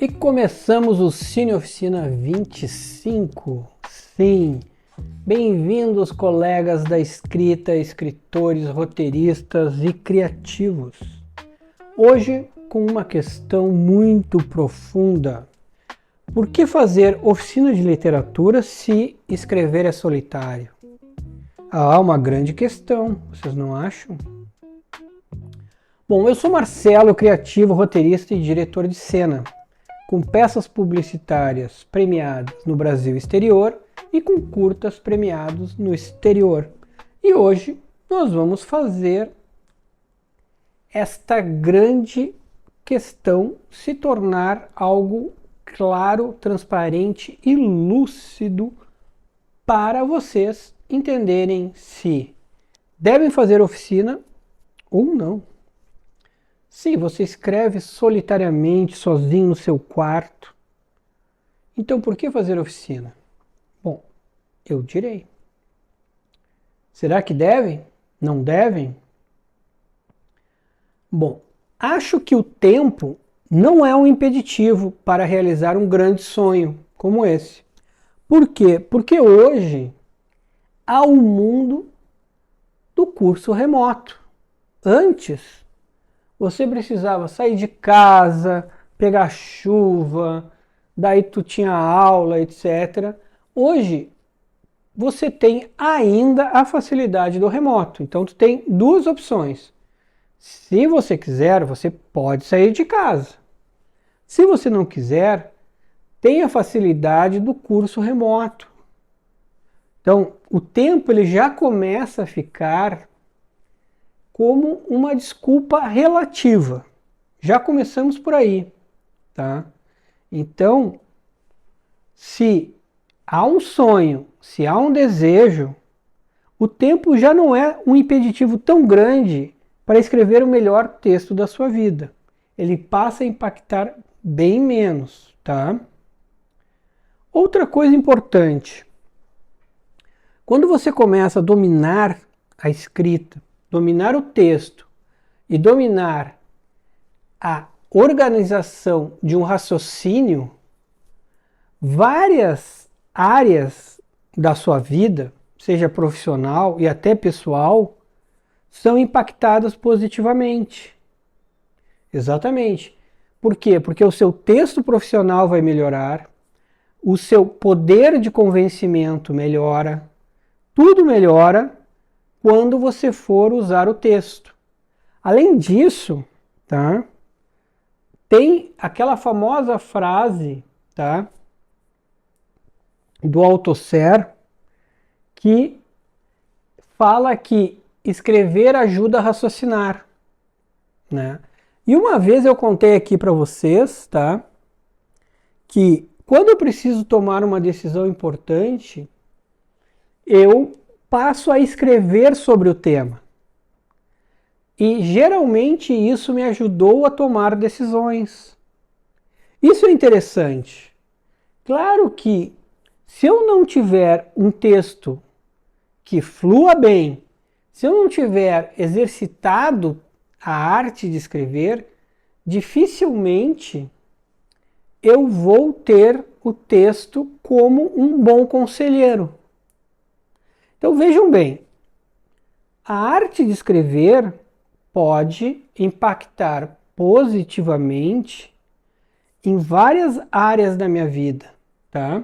E começamos o Cine Oficina 25. Sim, bem-vindos, colegas da escrita, escritores, roteiristas e criativos. Hoje, com uma questão muito profunda. Por que fazer oficina de literatura se escrever é solitário? Ah, uma grande questão, vocês não acham? Bom, eu sou Marcelo, criativo, roteirista e diretor de cena, com peças publicitárias premiadas no Brasil e exterior e com curtas premiados no exterior. E hoje nós vamos fazer esta grande questão se tornar algo claro, transparente e lúcido para vocês entenderem se devem fazer oficina ou não. Se você escreve solitariamente, sozinho no seu quarto, então por que fazer oficina? Bom, eu direi. Será que devem? Não devem? Bom, acho que o tempo não é um impeditivo para realizar um grande sonho como esse. Por quê? Porque hoje há o mundo do curso remoto. Antes, você precisava sair de casa, pegar chuva, daí tu tinha aula, etc. Hoje, você tem ainda a facilidade do remoto. Então, tu tem duas opções. Se você quiser, você pode sair de casa. Se você não quiser, tem a facilidade do curso remoto. Então, o tempo ele já começa a ficar como uma desculpa relativa. Já começamos por aí, tá? Então, se há um sonho, se há um desejo, o tempo já não é um impeditivo tão grande para escrever o melhor texto da sua vida. Ele passa a impactar bem menos, tá? Outra coisa importante. Quando você começa a dominar a escrita, dominar o texto e dominar a organização de um raciocínio, várias áreas da sua vida, seja profissional e até pessoal, são impactadas positivamente. Exatamente. Por quê? Porque o seu texto profissional vai melhorar, o seu poder de convencimento melhora, tudo melhora quando você for usar o texto. Além disso, tá? Tem aquela famosa frase, tá? Do Althusser, que fala que escrever ajuda a raciocinar, né? E uma vez eu contei aqui para vocês, tá? Que quando eu preciso tomar uma decisão importante, eu passo a escrever sobre o tema. E geralmente isso me ajudou a tomar decisões. Isso é interessante. Claro que se eu não tiver um texto que flua bem, se eu não tiver exercitado a arte de escrever, dificilmente eu vou ter o texto como um bom conselheiro. Então vejam bem, a arte de escrever pode impactar positivamente em várias áreas da minha vida, tá?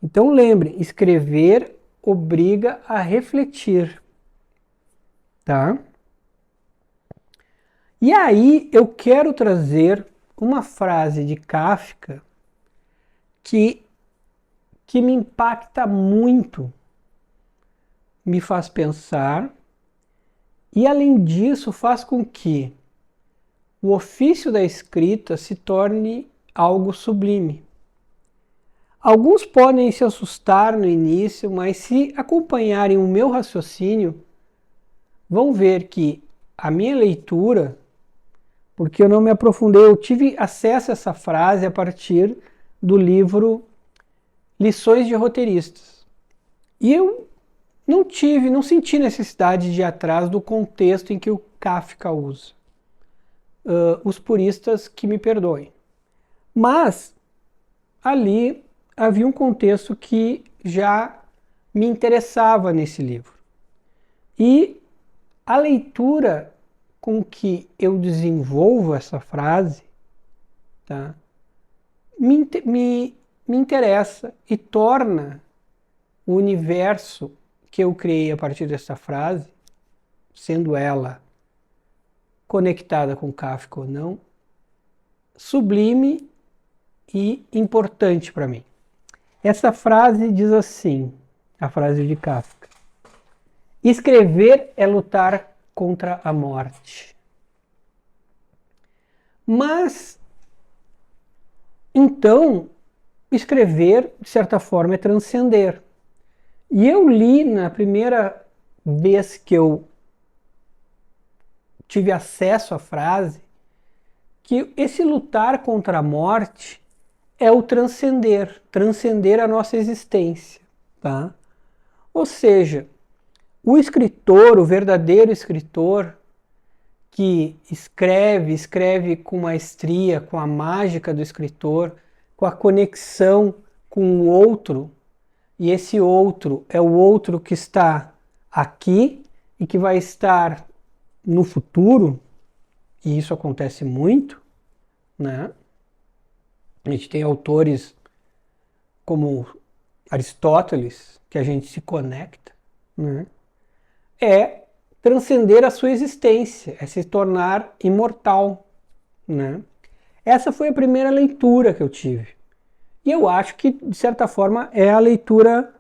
Então lembrem, escrever obriga a refletir, tá? E aí eu quero trazer uma frase de Kafka que me impacta muito, me faz pensar e além disso faz com que o ofício da escrita se torne algo sublime. Alguns podem se assustar no início, mas se acompanharem o meu raciocínio, vão ver que a minha leitura, porque eu não me aprofundei, eu tive acesso a essa frase a partir do livro Lições de Roteiristas. E eu não senti necessidade de ir atrás do contexto em que o Kafka usa. Os puristas que me perdoem. Mas ali havia um contexto que já me interessava nesse livro. E a leitura com que eu desenvolvo essa frase, tá, me interessa e torna o universo que eu criei a partir dessa frase, sendo ela conectada com Kafka ou não, sublime e importante para mim. Essa frase diz assim, a frase de Kafka: escrever é lutar contra a morte. Mas, então, escrever, de certa forma, é transcender. E eu li na primeira vez que eu tive acesso à frase que esse lutar contra a morte é o transcender, transcender a nossa existência, tá? Ou seja, o escritor, o verdadeiro escritor que escreve com maestria, com a mágica do escritor, com a conexão com o outro, e esse outro é o outro que está aqui e que vai estar no futuro, e isso acontece muito, né? A gente tem autores como Aristóteles, que a gente se conecta, né? É transcender a sua existência, é se tornar imortal, né? Essa foi a primeira leitura que eu tive. E eu acho que, de certa forma, é a leitura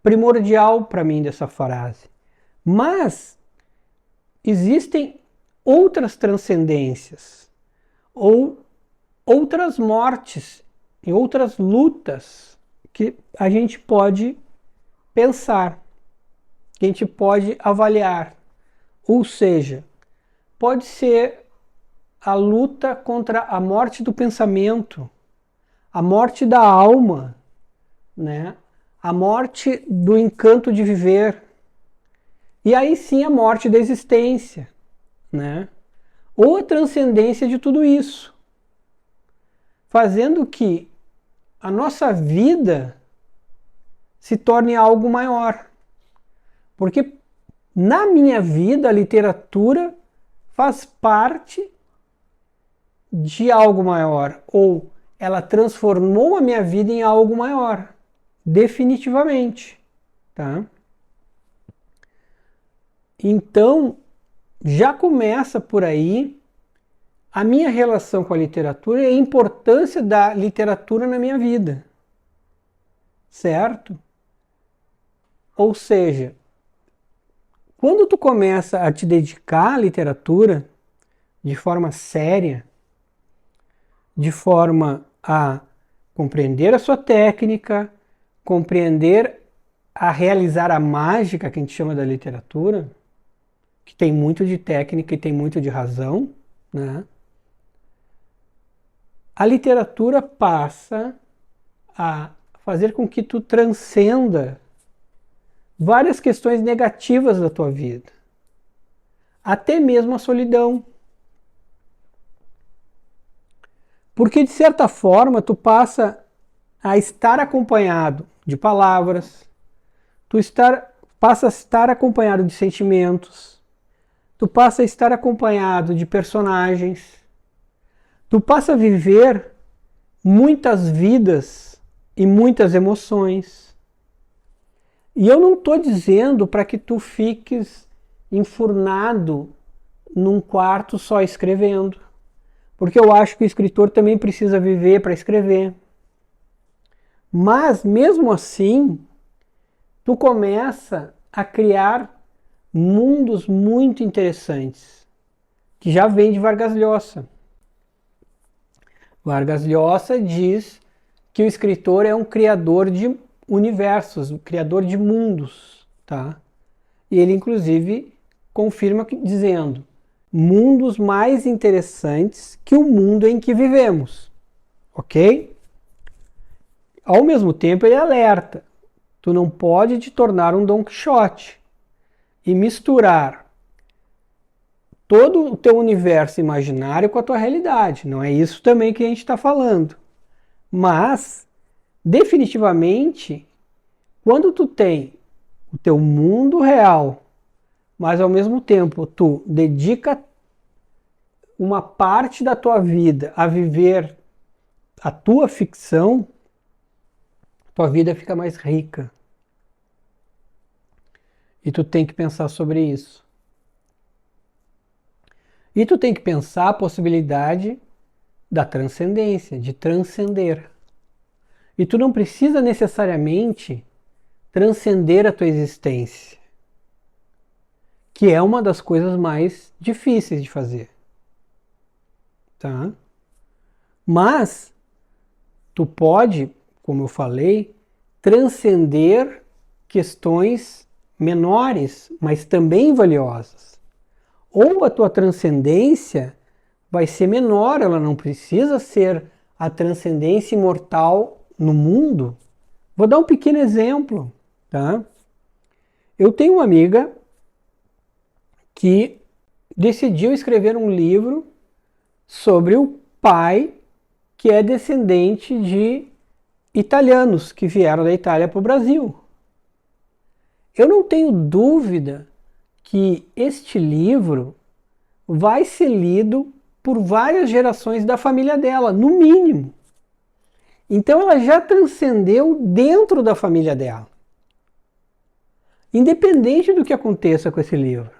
primordial para mim dessa frase. Mas existem outras transcendências, ou outras mortes e outras lutas que a gente pode pensar, que a gente pode avaliar. Ou seja, pode ser a luta contra a morte do pensamento, a morte da alma, né? A morte do encanto de viver, e aí sim a morte da existência, né? Ou a transcendência de tudo isso, fazendo que a nossa vida se torne algo maior. Porque na minha vida a literatura faz parte de algo maior, ou ela transformou a minha vida em algo maior, definitivamente, tá? Então, já começa por aí a minha relação com a literatura e a importância da literatura na minha vida, certo? Ou seja, quando tu começa a te dedicar à literatura de forma séria, de forma a compreender a sua técnica, compreender a realizar a mágica que a gente chama da literatura, que tem muito de técnica e tem muito de razão, né? A literatura passa a fazer com que tu transcenda várias questões negativas da tua vida, até mesmo a solidão. Porque, de certa forma, tu passa a estar acompanhado de palavras, passa a estar acompanhado de sentimentos, tu passa a estar acompanhado de personagens, tu passa a viver muitas vidas e muitas emoções. E eu não estou dizendo para que tu fiques enfurnado num quarto só escrevendo, porque eu acho que o escritor também precisa viver para escrever. Mas, mesmo assim, tu começa a criar mundos muito interessantes, que já vem de Vargas Llosa. Vargas Llosa diz que o escritor é um criador de universos, um criador de mundos, tá? E ele, inclusive, confirma dizendo: mundos mais interessantes que o mundo em que vivemos, ok? Ao mesmo tempo, ele alerta: tu não pode te tornar um Dom Quixote e misturar todo o teu universo imaginário com a tua realidade. Não é isso também que a gente está falando, Mas, definitivamente, quando tu tem o teu mundo real, mas ao mesmo tempo tu dedica uma parte da tua vida a viver a tua ficção, tua vida fica mais rica. E tu tem que pensar sobre isso. E tu tem que pensar a possibilidade da transcendência, de transcender. E tu não precisa necessariamente transcender a tua existência, que é uma das coisas mais difíceis de fazer. Tá? Mas tu pode, como eu falei, transcender questões menores, mas também valiosas. Ou a tua transcendência vai ser menor, ela não precisa ser a transcendência imortal no mundo. Vou dar um pequeno exemplo, tá? Eu tenho uma amiga que decidiu escrever um livro sobre o pai que é descendente de italianos que vieram da Itália para o Brasil. Eu não tenho dúvida que este livro vai ser lido por várias gerações da família dela, no mínimo. Então ela já transcendeu dentro da família dela. Independente do que aconteça com esse livro.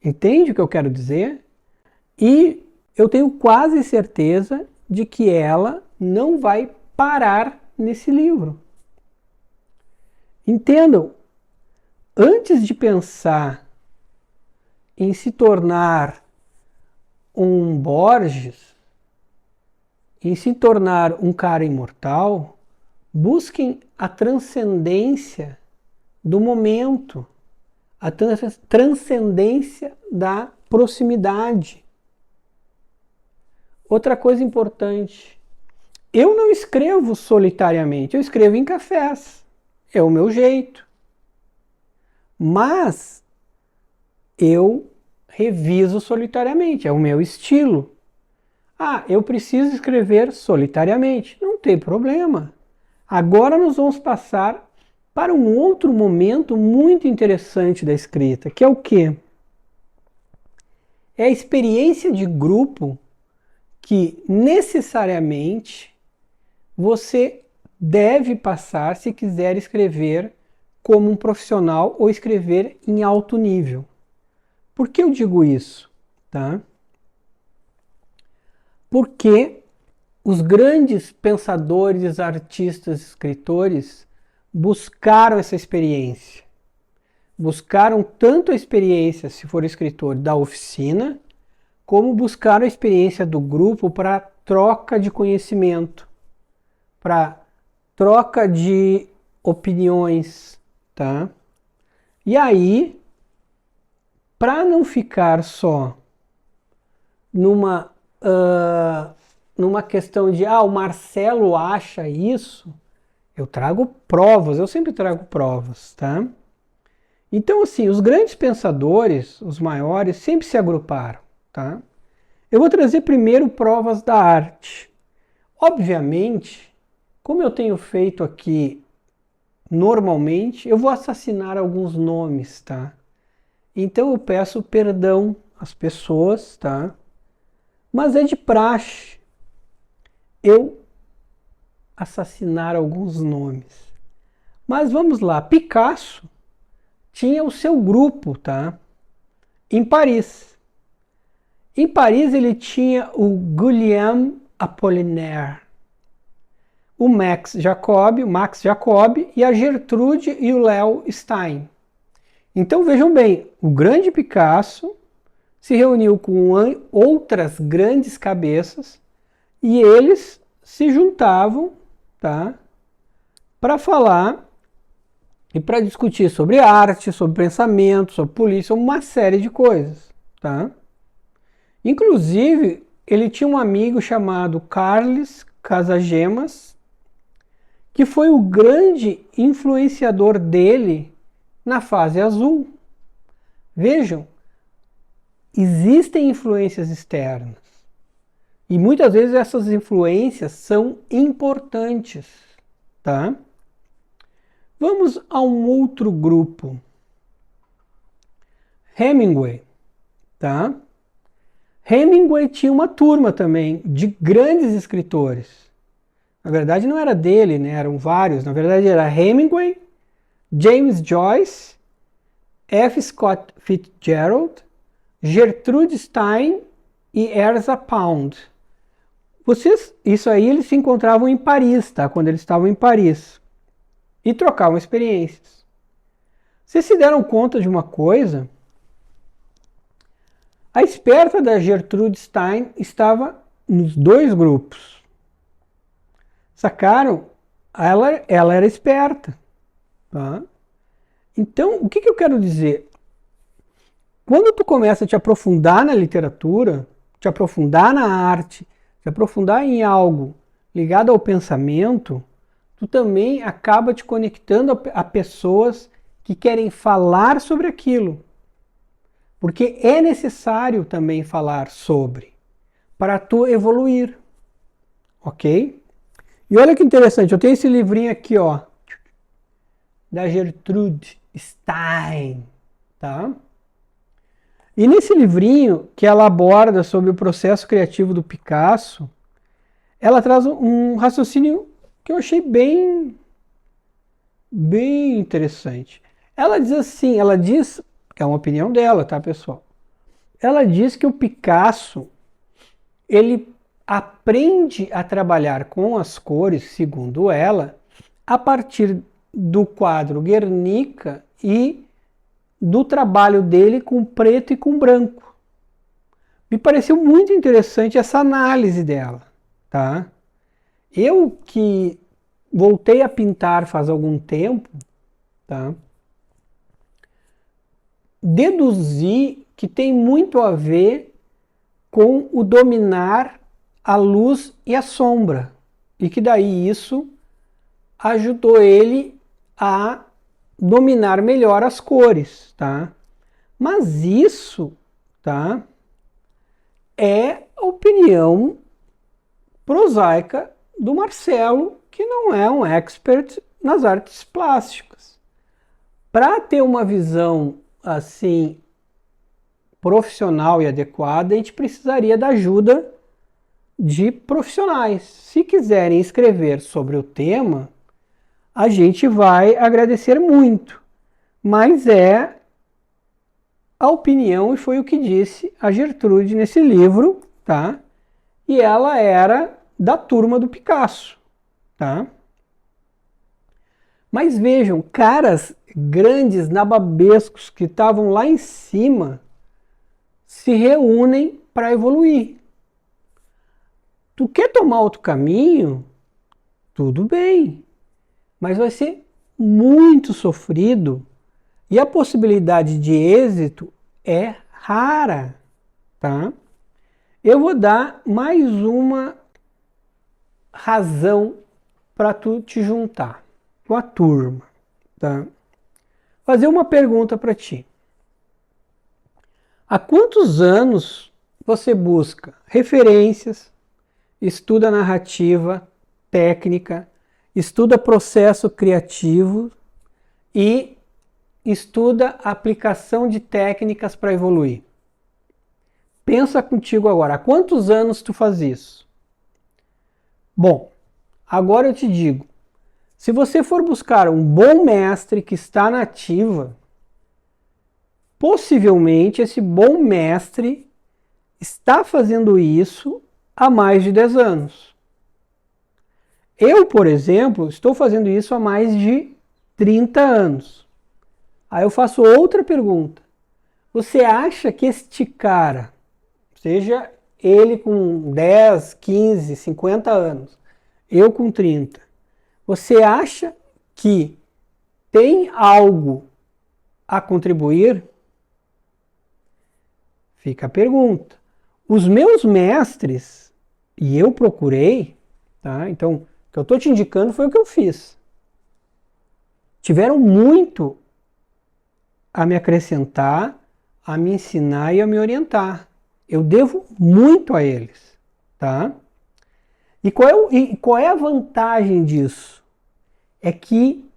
Entende o que eu quero dizer? E eu tenho quase certeza de que ela não vai parar nesse livro. Entendam, antes de pensar em se tornar um Borges, em se tornar um cara imortal, busquem a transcendência do momento, a transcendência da proximidade. Outra coisa importante, eu não escrevo solitariamente, eu escrevo em cafés, é o meu jeito. Mas eu reviso solitariamente, é o meu estilo. Ah, eu preciso escrever solitariamente, não tem problema. Agora nós vamos passar para um outro momento muito interessante da escrita, que é o quê? É a experiência de grupo que necessariamente você deve passar se quiser escrever como um profissional ou escrever em alto nível. Por que eu digo isso? Tá? Porque os grandes pensadores, artistas, escritores buscaram essa experiência. Buscaram tanto a experiência, se for escritor, da oficina, como buscaram a experiência do grupo para troca de conhecimento, para troca de opiniões, tá? E aí, para não ficar só numa questão de o Marcelo acha isso, eu trago provas, eu sempre trago provas, tá? Então, assim, os grandes pensadores, os maiores, sempre se agruparam, tá? Eu vou trazer primeiro provas da arte. Obviamente, como eu tenho feito aqui normalmente, eu vou assassinar alguns nomes, tá? Então eu peço perdão às pessoas, tá? Mas é de praxe eu assassinar alguns nomes. Mas vamos lá, Picasso tinha o seu grupo, tá? Em Paris. Em Paris ele tinha o Guillaume Apollinaire, o Max Jacob e a Gertrude e o Léo Stein. Então vejam bem, o grande Picasso se reuniu com outras grandes cabeças e eles se juntavam, tá, para falar e para discutir sobre arte, sobre pensamento, sobre política, uma série de coisas, tá? Inclusive, ele tinha um amigo chamado Carles Casagemas, que foi o grande influenciador dele na fase azul. Vejam, existem influências externas. E muitas vezes essas influências são importantes, tá? Vamos a um outro grupo. Hemingway, tá? Hemingway tinha uma turma também de grandes escritores. Na verdade não era dele, né? Eram vários. Na verdade era Hemingway, James Joyce, F. Scott Fitzgerald, Gertrude Stein e Ezra Pound. Isso aí eles se encontravam em Paris, tá? Quando eles estavam em Paris. E trocavam experiências. Vocês se deram conta de uma coisa? A esperta da Gertrude Stein estava nos dois grupos. Sacaram? Ela era esperta. Tá? Então, o que eu quero dizer? Quando tu começa a te aprofundar na literatura, te aprofundar na arte, te aprofundar em algo ligado ao pensamento, tu também acaba te conectando a pessoas que querem falar sobre aquilo. Porque é necessário também falar sobre, para tu evoluir. Ok? E olha que interessante, eu tenho esse livrinho aqui, ó, da Gertrude Stein, tá? E nesse livrinho, que ela aborda sobre o processo criativo do Picasso, ela traz um raciocínio que eu achei bem interessante. Ela diz assim, é uma opinião dela, tá, pessoal? Ela diz que o Picasso, ele aprende a trabalhar com as cores, segundo ela, a partir do quadro Guernica e do trabalho dele com preto e com branco. Me pareceu muito interessante essa análise dela, tá? Eu que voltei a pintar faz algum tempo, tá? Deduzi que tem muito a ver com o dominar a luz e a sombra, e que daí isso ajudou ele a dominar melhor as cores, tá? Mas isso, tá, é a opinião prosaica do Marcelo, que não é um expert nas artes plásticas. Para ter uma visão assim profissional e adequada, a gente precisaria da ajuda de profissionais. Se quiserem escrever sobre o tema, a gente vai agradecer muito, mas é a opinião e foi o que disse a Gertrude nesse livro, tá? E ela era da turma do Picasso, tá? Mas vejam, caras grandes, nababescos, que estavam lá em cima, se reúnem para evoluir. Tu quer tomar outro caminho? Tudo bem, mas vai ser muito sofrido e a possibilidade de êxito é rara, tá? Eu vou dar mais uma razão para tu te juntar com a turma, tá? Fazer uma pergunta para ti. Há quantos anos você busca referências, estuda narrativa, técnica, estuda processo criativo e estuda aplicação de técnicas para evoluir? Pensa contigo agora, há quantos anos tu faz isso? Bom, agora eu te digo, se você for buscar um bom mestre que está na ativa, possivelmente esse bom mestre está fazendo isso há mais de 10 anos. Eu, por exemplo, estou fazendo isso há mais de 30 anos. Aí eu faço outra pergunta. Você acha que este cara, seja ele com 10, 15, 50 anos, eu com 30, você acha que tem algo a contribuir? Fica a pergunta. Os meus mestres, e eu procurei, tá? Então, o que eu estou te indicando foi o que eu fiz. Tiveram muito a me acrescentar, a me ensinar e a me orientar. Eu devo muito a eles. tá? E qual é a vantagem disso? É que,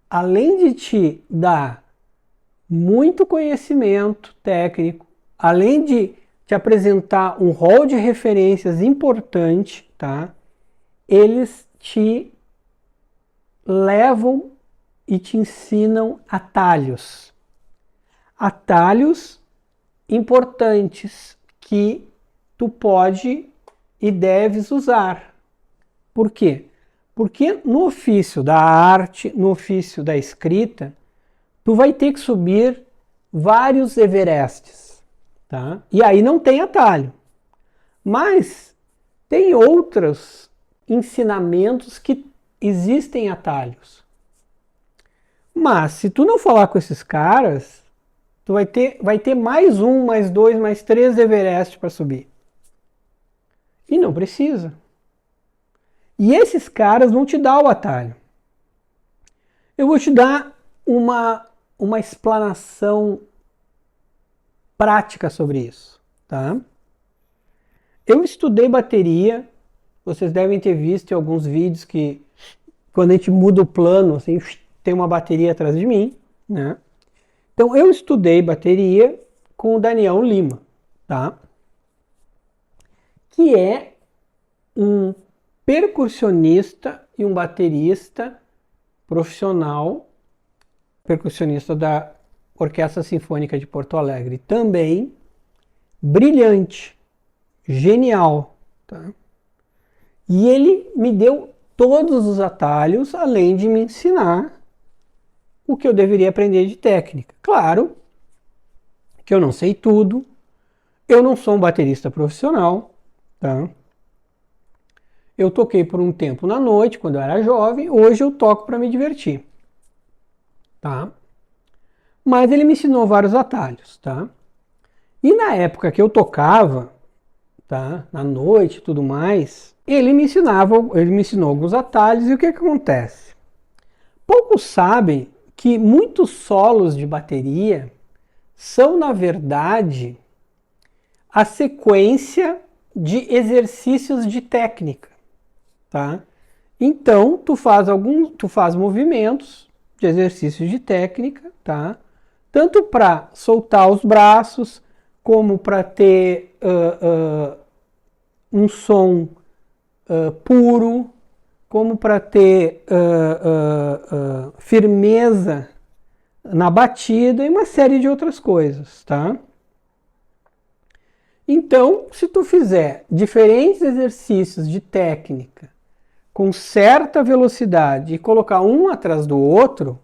além de te dar muito conhecimento técnico, além de te apresentar um rol de referências importante, tá? Eles te levam e te ensinam atalhos. Atalhos importantes que tu pode e deves usar. Por quê? Porque no ofício da arte, no ofício da escrita, tu vai ter que subir vários Everestes, tá? E aí não tem atalho. Mas tem outros ensinamentos que existem atalhos. Mas se tu não falar com esses caras, tu vai ter mais um, mais dois, mais três Everest para subir. E não precisa. E esses caras vão te dar o atalho. Eu vou te dar uma explanação prática sobre isso, tá? Eu estudei bateria, vocês devem ter visto em alguns vídeos que quando a gente muda o plano, assim, tem uma bateria atrás de mim, né? Então eu estudei bateria com o Daniel Lima, tá? Que é um percussionista e um baterista profissional, percussionista da Orquestra Sinfônica de Porto Alegre, também brilhante, genial, tá? E ele me deu todos os atalhos, além de me ensinar o que eu deveria aprender de técnica. Claro que eu não sei tudo, eu não sou um baterista profissional, tá? Eu toquei por um tempo na noite, quando eu era jovem, hoje eu toco para me divertir, tá? Mas ele me ensinou vários atalhos, tá? E na época que eu tocava, tá? Na noite e tudo mais, ele me ensinou alguns atalhos e o que acontece? Poucos sabem que muitos solos de bateria são, na verdade, a sequência de exercícios de técnica, tá? Então, tu faz movimentos de exercícios de técnica, tá? Tanto para soltar os braços, como para ter um som puro, como para ter firmeza na batida e uma série de outras coisas, tá? Então, se tu fizer diferentes exercícios de técnica com certa velocidade e colocar um atrás do outro,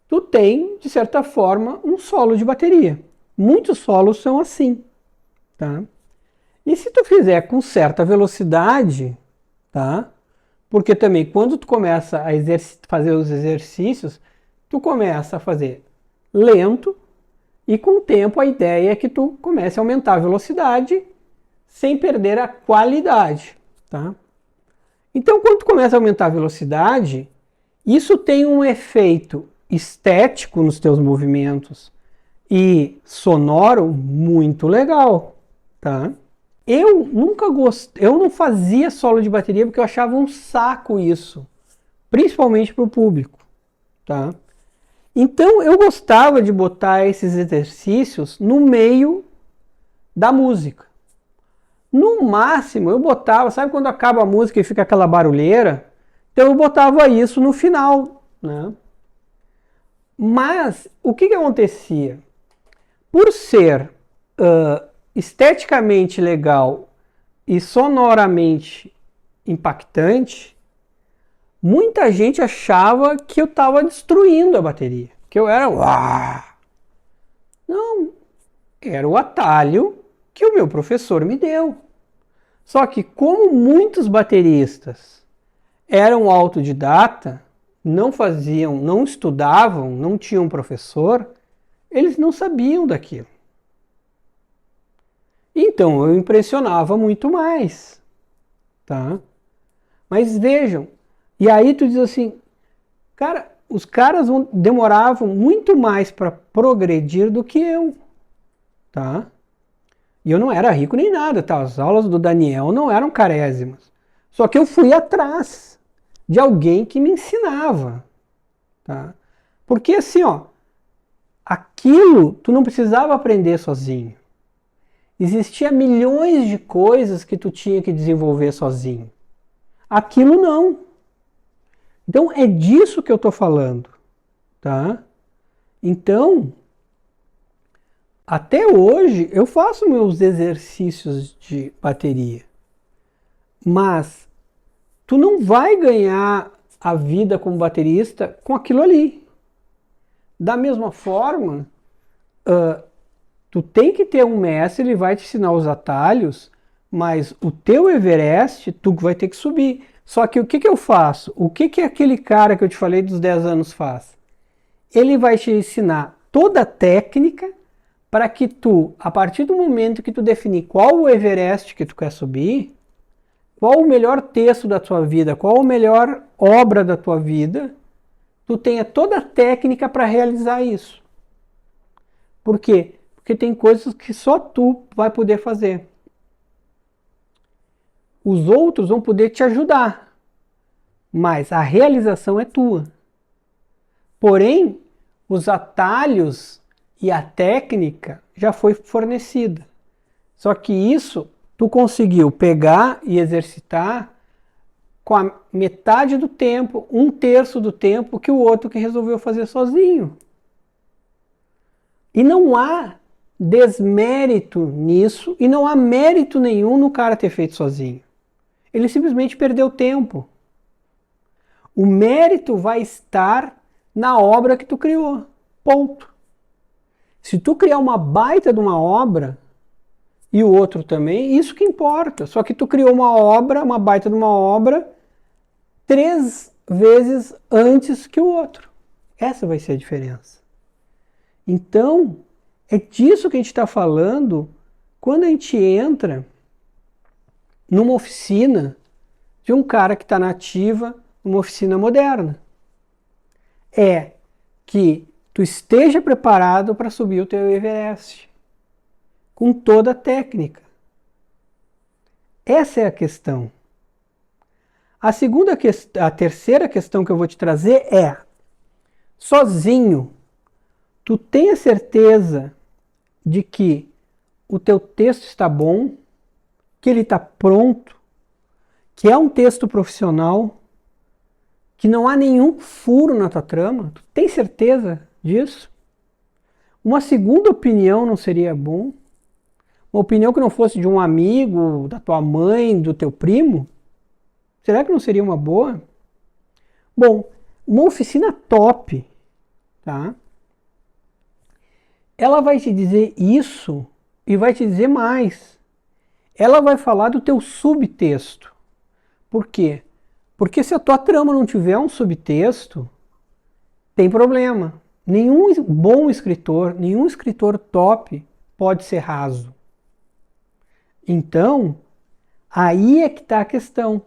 tu tem, de certa forma, um solo de bateria. Muitos solos são assim, tá? E se tu fizer com certa velocidade, tá? Porque também quando tu começa a fazer os exercícios, tu começa a fazer lento e com o tempo a ideia é que tu comece a aumentar a velocidade sem perder a qualidade, tá? Então quando tu começa a aumentar a velocidade, isso tem um efeito estético nos teus movimentos e sonoro muito legal, tá? Eu nunca gostei, eu não fazia solo de bateria porque eu achava um saco isso, principalmente para o público, tá? Então eu gostava de botar esses exercícios no meio da música. No máximo eu botava, sabe quando acaba a música e fica aquela barulheira? Então eu botava isso no final, né? Mas o que acontecia? Por ser esteticamente legal e sonoramente impactante, muita gente achava que eu estava destruindo a bateria, que eu era uau! Não, era o atalho que o meu professor me deu. Só que como muitos bateristas eram autodidata, não faziam, não estudavam, não tinham professor, eles não sabiam daquilo. Então eu impressionava muito mais, tá? Mas vejam, e aí tu diz assim, cara, os caras demoravam muito mais para progredir do que eu, tá? E eu não era rico nem nada, tá? As aulas do Daniel não eram carésimas. Só que eu fui atrás de alguém que me ensinava, tá? Porque assim, ó, aquilo tu não precisava aprender sozinho. Existia milhões de coisas que tu tinha que desenvolver sozinho. Aquilo não. Então é disso que eu tô falando, tá? Então, até hoje eu faço meus exercícios de bateria. Mas tu não vai ganhar a vida como baterista com aquilo ali. Da mesma forma, tu tem que ter um mestre, ele vai te ensinar os atalhos, mas o teu Everest, tu vai ter que subir. Só que o que eu faço? O que aquele cara que eu te falei dos 10 anos faz? Ele vai te ensinar toda a técnica para que tu, a partir do momento que tu definir qual o Everest que tu quer subir, qual o melhor texto da tua vida, qual a melhor obra da tua vida, tu tenha toda a técnica para realizar isso. Por quê? Porque tem coisas que só tu vai poder fazer. Os outros vão poder te ajudar, mas a realização é tua. Porém, os atalhos e a técnica já foi fornecida. Só que isso tu conseguiu pegar e exercitar com a metade do tempo, 1/3 do tempo que o outro que resolveu fazer sozinho. E não há desmérito nisso e não há mérito nenhum no cara ter feito sozinho. Ele simplesmente perdeu tempo. O mérito vai estar na obra que tu criou. Ponto. Se tu criar uma baita de uma obra e o outro também, isso que importa. Só que tu criou uma obra, uma baita de uma obra, 3 vezes antes que o outro. Essa vai ser a diferença. Então, é disso que a gente está falando quando a gente entra numa oficina de um cara que está na ativa, numa oficina moderna. É que tu esteja preparado para subir o teu Everest, com toda a técnica. Essa é a questão. A terceira questão que eu vou te trazer é: sozinho, tu tem a certeza de que o teu texto está bom, que ele está pronto, que é um texto profissional, que não há nenhum furo na tua trama? Tu tem certeza disso? Uma segunda opinião não seria bom? Uma opinião que não fosse de um amigo, da tua mãe, do teu primo? Será que não seria uma boa? Bom, uma oficina top, tá? Ela vai te dizer isso e vai te dizer mais. Ela vai falar do teu subtexto. Por quê? Porque se a tua trama não tiver um subtexto, tem problema. Nenhum bom escritor, nenhum escritor top pode ser raso. Então, aí é que está a questão.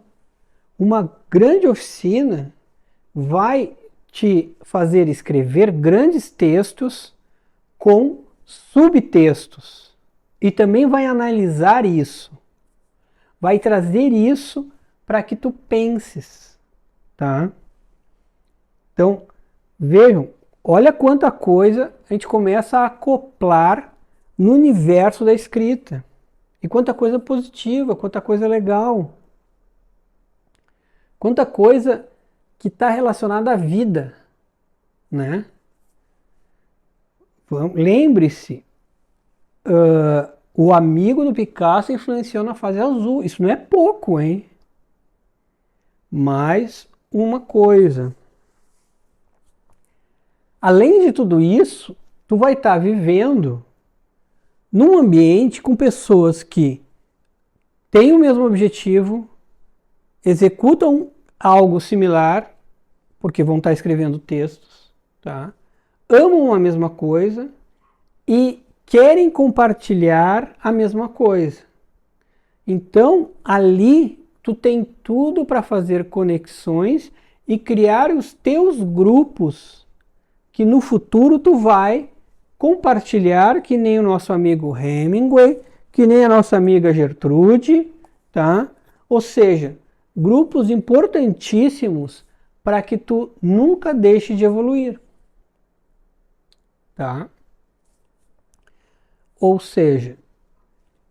Uma grande oficina vai te fazer escrever grandes textos com subtextos. E também vai analisar isso. Vai trazer isso para que tu penses, tá? Então, vejam, olha quanta coisa a gente começa a acoplar no universo da escrita. E quanta coisa positiva, quanta coisa legal. Quanta coisa que está relacionada à vida, né? Lembre-se, o amigo do Picasso influenciou na fase azul. Isso não é pouco, hein? Mais uma coisa. Além de tudo isso, tu vai estar vivendo num ambiente com pessoas que têm o mesmo objetivo, executam algo similar, porque vão estar escrevendo textos, tá? Amam a mesma coisa e querem compartilhar a mesma coisa. Então, ali tu tem tudo para fazer conexões e criar os teus grupos que no futuro tu vai compartilhar, que nem o nosso amigo Hemingway, que nem a nossa amiga Gertrude, tá? Ou seja, grupos importantíssimos para que tu nunca deixe de evoluir, tá? Ou seja,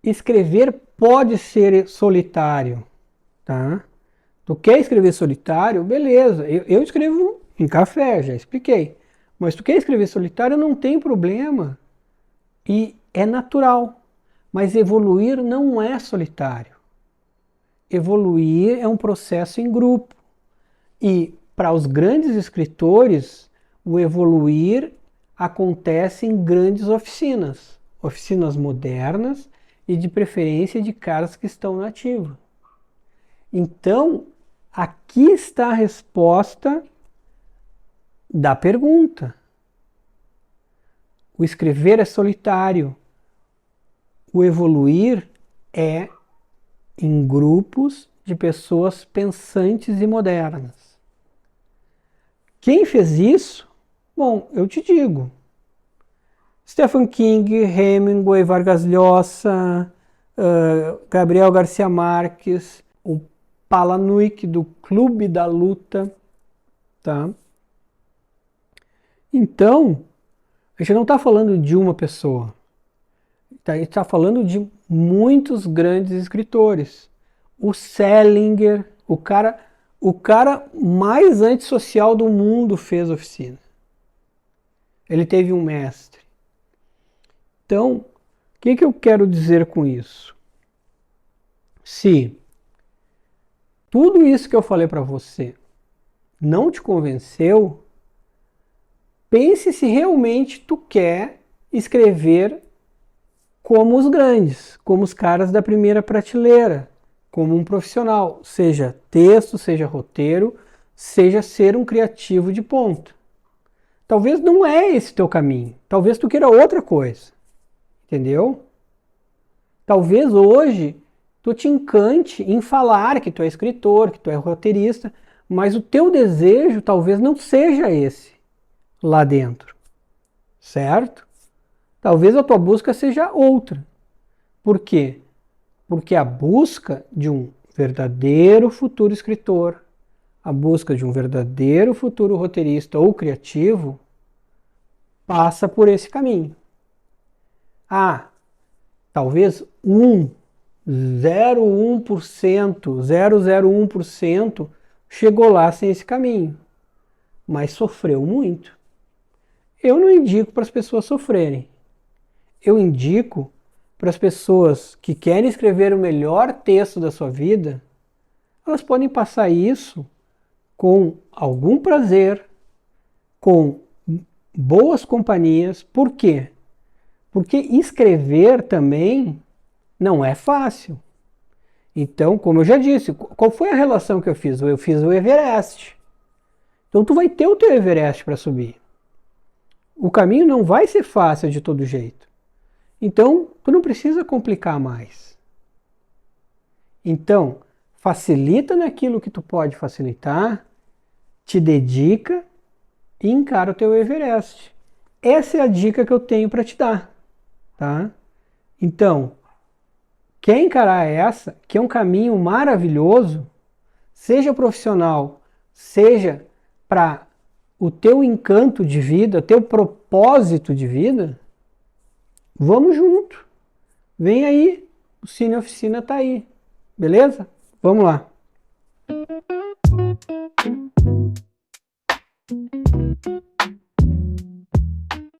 escrever pode ser solitário, tá? Tu quer escrever solitário? Beleza, eu escrevo em café, já expliquei. Mas tu quer escrever solitário, não tem problema. E é natural. Mas evoluir não é solitário. Evoluir é um processo em grupo. E para os grandes escritores, o evoluir acontece em grandes oficinas. Oficinas modernas e de preferência de caras que estão na ativa. Então, aqui está a resposta da pergunta. O escrever é solitário. O evoluir é em grupos de pessoas pensantes e modernas. Quem fez isso? Bom, eu te digo. Stephen King, Hemingway, Vargas Llosa, Gabriel Garcia Marques, o Palahniuk do Clube da Luta, tá? Então, a gente não está falando de uma pessoa, a gente está falando de muitos grandes escritores. O Salinger, o cara mais antissocial do mundo fez oficina. Ele teve um mestre. Então, o que eu quero dizer com isso? Se tudo isso que eu falei para você não te convenceu, pense se realmente tu quer escrever como os grandes, como os caras da primeira prateleira, como um profissional, seja texto, seja roteiro, seja ser um criativo de ponta. Talvez não é esse teu caminho, talvez tu queira outra coisa, entendeu? Talvez hoje tu te encante em falar que tu é escritor, que tu é roteirista, mas o teu desejo talvez não seja esse lá dentro, certo? Talvez a tua busca seja outra. Por quê? Porque a busca de um verdadeiro futuro escritor, a busca de um verdadeiro futuro roteirista ou criativo, passa por esse caminho. Ah, talvez 0,01% chegou lá sem esse caminho, mas sofreu muito. Eu não indico para as pessoas sofrerem. Eu indico para as pessoas que querem escrever o melhor texto da sua vida, elas podem passar isso com algum prazer, com boas companhias. Por quê? Porque escrever também não é fácil. Então, como eu já disse, qual foi a relação que eu fiz? Eu fiz o Everest. Então tu vai ter o teu Everest para subir. O caminho não vai ser fácil de todo jeito. Então, tu não precisa complicar mais. Então, facilita naquilo que tu pode facilitar, te dedica e encara o teu Everest. Essa é a dica que eu tenho para te dar, tá? Então, quer encarar essa, que é um caminho maravilhoso, seja profissional, seja para o teu encanto de vida, teu propósito de vida, vamos junto. Vem aí, o Cine Oficina tá aí. Beleza? Vamos lá.